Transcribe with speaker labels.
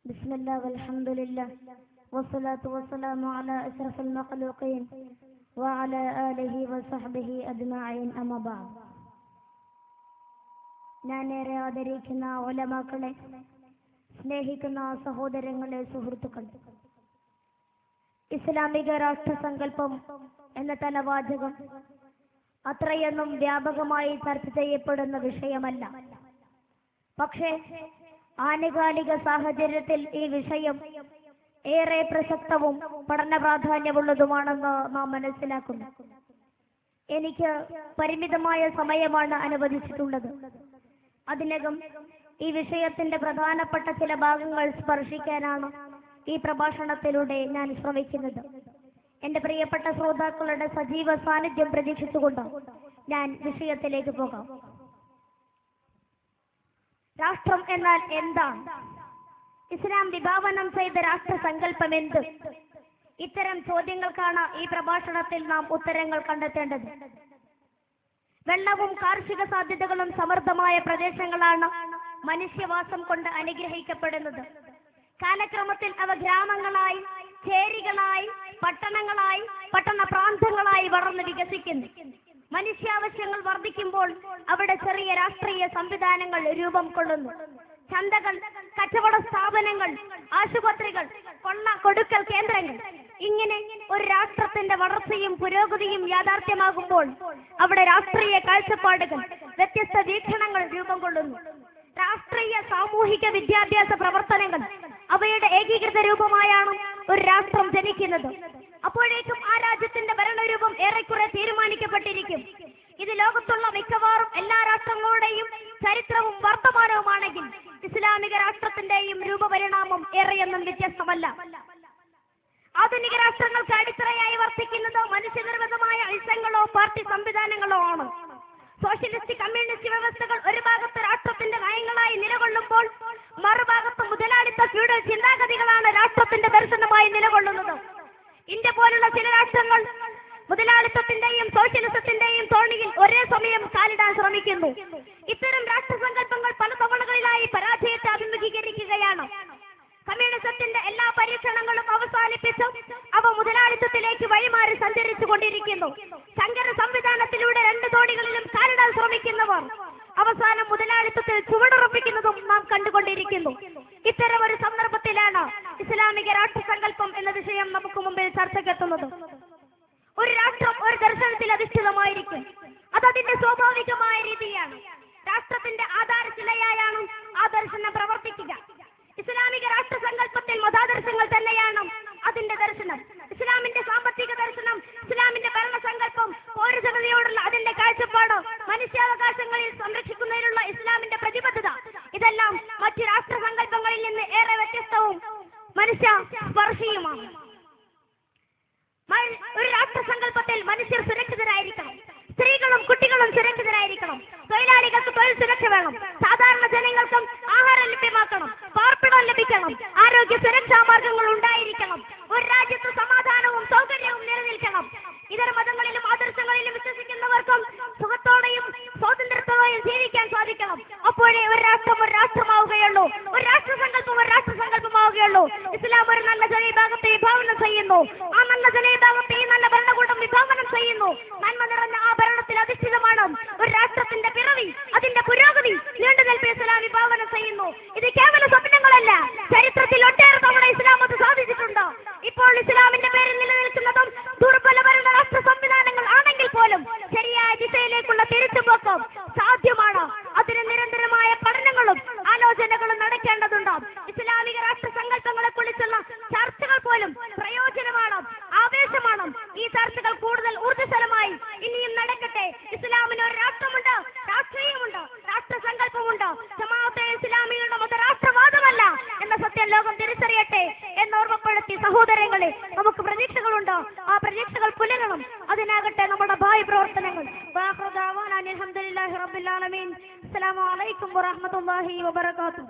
Speaker 1: بسم الله والحمد لله والصلاة والسلام على أشرف المخلوقين وعلى آله وصحبه أجمعين أما بعد. ഞാൻ ഏറെ ആദരിക്കുന്ന ഉലമാക്കളെ, സ്നേഹിക്കുന്ന സഹോദരങ്ങളെ, സുഹൃത്തുക്കൾ, ഇസ്ലാമിക രാഷ്ട്രസങ്കല്പം എന്ന തലവാചകം അത്രയൊന്നും വ്യാപകമായി ചർച്ച ചെയ്യപ്പെടുന്ന വിഷയമല്ല. പക്ഷേ ആനുകാലിക സാഹചര്യത്തിൽ ഈ വിഷയം ഏറെ പ്രസക്തവും പഠന പ്രാധാന്യമുള്ളതുമാണെന്ന് നാം മനസ്സിലാക്കുന്നു. എനിക്ക് പരിമിതമായ സമയമാണ് അനുവദിച്ചിട്ടുള്ളത്. അതിനകം ഈ വിഷയത്തിന്റെ പ്രധാനപ്പെട്ട ചില ഭാഗങ്ങൾ സ്പർശിക്കാനാണ് ഈ പ്രഭാഷണത്തിലൂടെ ഞാൻ ശ്രമിക്കുന്നത്. എന്റെ പ്രിയപ്പെട്ട ശ്രോതാക്കളുടെ സജീവ സാന്നിധ്യം പ്രതീക്ഷിച്ചുകൊണ്ട് ഞാൻ വിഷയത്തിലേക്ക് പോകാം. രാഷ്ട്രം എന്നാൽ എന്താണ്? ഇസ്ലാം വിഭാവനം ചെയ്ത രാഷ്ട്രസങ്കല്പം എന്ത്? ഇത്തരം ചോദ്യങ്ങൾക്കാണ് ഈ പ്രഭാഷണത്തിൽ നാം ഉത്തരങ്ങൾ കണ്ടെത്തേണ്ടത്. വെള്ളവും കാർഷിക സാധ്യതകളും സമൃദ്ധമായ പ്രദേശങ്ങളാണ് മനുഷ്യവാസം കൊണ്ട് അനുഗ്രഹിക്കപ്പെടുന്നത്. കാലക്രമത്തിൽ അവ ഗ്രാമങ്ങളായി, ചേരികളായി, പട്ടണങ്ങളായി, പട്ടണ പ്രാന്തങ്ങളായി വളർന്ന് വികസിക്കുന്നു. മനുഷ്യാവശ്യങ്ങൾ വർദ്ധിക്കുമ്പോൾ അവിടെ ചെറിയ രാഷ്ട്രീയ സംവിധാനങ്ങൾ രൂപം കൊള്ളുന്നു. ചന്തകൾ, കച്ചവട സ്ഥാപനങ്ങൾ, ആശുപത്രികൾ, കൊള്ള കൊടുക്കൽ കേന്ദ്രങ്ങൾ, ഇങ്ങനെ ഒരു രാഷ്ട്രത്തിന്റെ വളർച്ചയും പുരോഗതിയും യാഥാർത്ഥ്യമാകുമ്പോൾ അവിടെ രാഷ്ട്രീയ കാഴ്ചപ്പാടുകൾ, വ്യത്യസ്ത വീക്ഷണങ്ങൾ രൂപം കൊള്ളുന്നു. രാഷ്ട്രീയ സാമൂഹിക വിദ്യാഭ്യാസ പ്രവർത്തനങ്ങൾ അവയുടെ ഏകീകൃത രൂപമായാണ് ഒരു രാഷ്ട്രം ജനിക്കുന്നത്. അപ്പോഴേക്കും ആ രാജ്യത്തിന്റെ ഭരണരൂപം ഏറെക്കുറെ തീരുമാനിക്കപ്പെട്ടിരിക്കും. ഇത് ലോകത്തുള്ള മിക്കവാറും എല്ലാ രാഷ്ട്രങ്ങളുടെയും ചരിത്രവും വർത്തമാനവുമാണെങ്കിൽ ഇസ്ലാമിക രാഷ്ട്രത്തിന്റെയും രൂപപരിണാമം ഏറെയൊന്നും വ്യത്യസ്തമല്ല. ആധുനിക രാഷ്ട്രങ്ങൾക്ക് അടിത്തറയായി വർത്തിക്കുന്നത് മനുഷ്യനിർമ്മിതമായ അംശങ്ങളോ പാർട്ടി സംവിധാനങ്ങളോ ആണ്. സോഷ്യലിസ്റ്റ്, കമ്മ്യൂണിസ്റ്റ് വ്യവസ്ഥകൾ ഒരു ഭാഗത്ത് രാഷ്ട്രത്തിന്റെ നയങ്ങളായി നിലകൊള്ളുമ്പോൾ മറുഭാഗത്ത് മുതലാളിത്ത ഫ്യൂഡൽ ചിന്താഗതികളാണ് രാഷ്ട്രത്തിന്റെ ദർശനമായി നിലകൊള്ളുന്നത്. ഇന്ത്യ പോലുള്ള ചില രാഷ്ട്രങ്ങൾ മുതലാളിത്തത്തിന്റെയും സോഷ്യലിസത്തിന്റെയും തോണിയിൽ ഒരേ സമയം കാലിടാൻ ശ്രമിക്കുന്നു. ഇത്തരം രാഷ്ട്രസങ്കല്പങ്ങൾ പല തവണകളിലായി പരാജയത്തെ അഭിമുഖീകരിക്കുകയാണ്. കമ്മ്യൂണിസത്തിന്റെ എല്ലാ പരീക്ഷണങ്ങളും അവസാനിപ്പിച്ച് അവ മുതലാളിത്തത്തിലേക്ക് വഴിമാറി സഞ്ചരിച്ചു കൊണ്ടിരിക്കുന്നു. ശങ്കര സംവിധാനത്തിലൂടെ രണ്ട് തോണികളിലും കാലിടാൻ ശ്രമിക്കുന്നവർ അവസാനം മുതലാളിത്തത്തിൽ ചുവടുറപ്പിക്കുന്നതും നാം കണ്ടുകൊണ്ടിരിക്കുന്നു. ഇത്തരം ഒരു സന്ദർഭത്തിലാണ് ഇസ്ലാമിക രാഷ്ട്രസങ്കല്പം എന്ന വിഷയം നമുക്ക് മുമ്പിൽ ചർച്ചയ്ക്കെത്തുന്നത്. ഒരു രാഷ്ട്രം ഒരു ദർശനത്തിൽ അധിഷ്ഠിതമായിരിക്കും. അതതിന്റെ സ്വാഭാവികമായ രീതിയാണ്. രാഷ്ട്രത്തിന്റെ ആധാരശിലയായാണ് ആ ദർശനം പ്രവർത്തിക്കുക. ഇസ്ലാമിക രാഷ്ട്രസങ്കല്പത്തിൽ മതാദർശങ്ങൾ തന്നെയാണ് അതിന്റെ ദർശനം. ഇസ്ലാമിന്റെ സാമ്പത്തിക ദർശനം, ഇസ്ലാമിന്റെ ഭരണസങ്കല്പം, പൗരജനതയോടുള്ള അതിന്റെ കാഴ്ചപ്പാട്, മനുഷ്യാവകാശങ്ങളിൽ സംരക്ഷിക്കുന്നതിനുള്ള ഇസ്ലാമിന്റെ പ്രതിബദ്ധത, ഇതെല്ലാം മറ്റു രാഷ്ട്രസങ്കല്പങ്ങളിൽ നിന്ന് ഏറെ വ്യത്യസ്തവും മനുഷ്യ സ്പർശിയുമാണ്. ഒരു രാഷ്ട്രസങ്കല്പത്തിൽ മനുഷ്യർ സുരക്ഷിതരായിരിക്കണം. സ്ത്രീകളും കുട്ടികളും സുരക്ഷിതരായിരിക്കണം. തൊഴിലാളികൾക്ക് തൊഴിൽ സുരക്ഷ വേണം. സാധാരണ ജനങ്ങൾക്കും ആഹാരം ലഭ്യമാക്കണം. പാർപ്പിടം ലഭിക്കണം. ആരോഗ്യ സുരക്ഷാ മാർഗങ്ങൾ ഉണ്ടായിരിക്കണം. ഒരു രാജ്യത്ത് സമാധാനവും സൗകര്യവും നിലനിൽക്കണം. ഇതര മതങ്ങളിലും ആദർശങ്ങളിലും വിശ്വസിക്കുന്നവർക്കും സുഖത്തോടെയും സ്വാതന്ത്ര്യത്തോടെയും ജീവിക്കാൻ സാധിക്കണം. അപ്പോഴേ ഒരു രാഷ്ട്രം ഒരു രാഷ്ട്രമാവുകയുള്ളൂ. ഒരു രാഷ്ട്രസങ്കല്പം ഒരു രാഷ്ട്രസങ്കല്പമാവുകയുള്ളൂ. ഇസ്ലാം ഒരു നല്ല ജനവിഭാഗത്തെ വിഭാവനം ചെയ്യുന്നു. ആ നല്ല ജനവിഭാഗത്തെ ഈ നല്ല ഭരണകൂടം വിഭാവനം ചെയ്യുന്നു. നന്മ നിറഞ്ഞ ആ ഭരണത്തിൽ അധിഷ്ഠിതമാണ് ഒരു രാഷ്ട്രത്തിന്റെ പിറവി, അതിന്റെ പുരോഗതി, നീണ്ടുനിൽപ്പ് ഇസ്ലാം വിഭാവനം ചെയ്യുന്നു. ഇത് കേവല സ്വപ്നങ്ങളല്ല. ചരിത്രത്തിൽ ഒട്ടേറെ തവണ ഇസ്ലാം അത് സാധിച്ചിട്ടുണ്ട്. ഇപ്പോൾ ഇസ്ലാമിന്റെ പേരിൽ നിലനിൽക്കുന്നതും ദുർബലഭരണ രാഷ്ട്ര സംവിധാനങ്ങൾ ആണെങ്കിൽ പോലും ശരിയായ ദിശയിലേക്കുള്ള തിരിച്ചുപോക്ക് സാധ്യമാണ്. അതിന് നിരന്തരമായ പഠനങ്ങളും ആലോചനകളും നടക്കേണ്ടതുണ്ട്. ഇസ്ലാമിക രാഷ്ട്രസങ്കല്പങ്ങളെ കുറിച്ചുള്ള ചർച്ചകൾ പോലും പ്രയോജനമാണ്, ആവേശമാണ്. ഈ ചർച്ചകൾ കൂടുതൽ ഊർജ്ജസ്വലമായി ഇനിയും നടക്കട്ടെ. ഇസ്ലാമിന് ഒരു രാഷ്ട്രമുണ്ട്, രാഷ്ട്രീയമുണ്ട്, രാഷ്ട്രസങ്കല്പമുണ്ട്. ജമാഅത്തെ ഇസ്ലാമിയുടെ മത രാഷ്ട്രവാദമല്ല എന്ന സത്യം ലോകം തിരിച്ചറിയട്ടെ എന്ന് ഓർമ്മപ്പെടുത്തി സഹോദരങ്ങളെ, നമുക്ക് പ്രതീക്ഷകളുണ്ട്. ആ പ്രതീക്ഷകൾ പുലരണം. അതിനാകട്ടെ നമ്മുടെ ഭാവി പ്രവർത്തനങ്ങൾ. അൽഹംദുലില്ലാഹി റബ്ബിൽ ആലമീൻ. അസ്സലാമു അലൈക്കും വറഹ്മത്തുള്ളാഹി വബറകാതുഹു.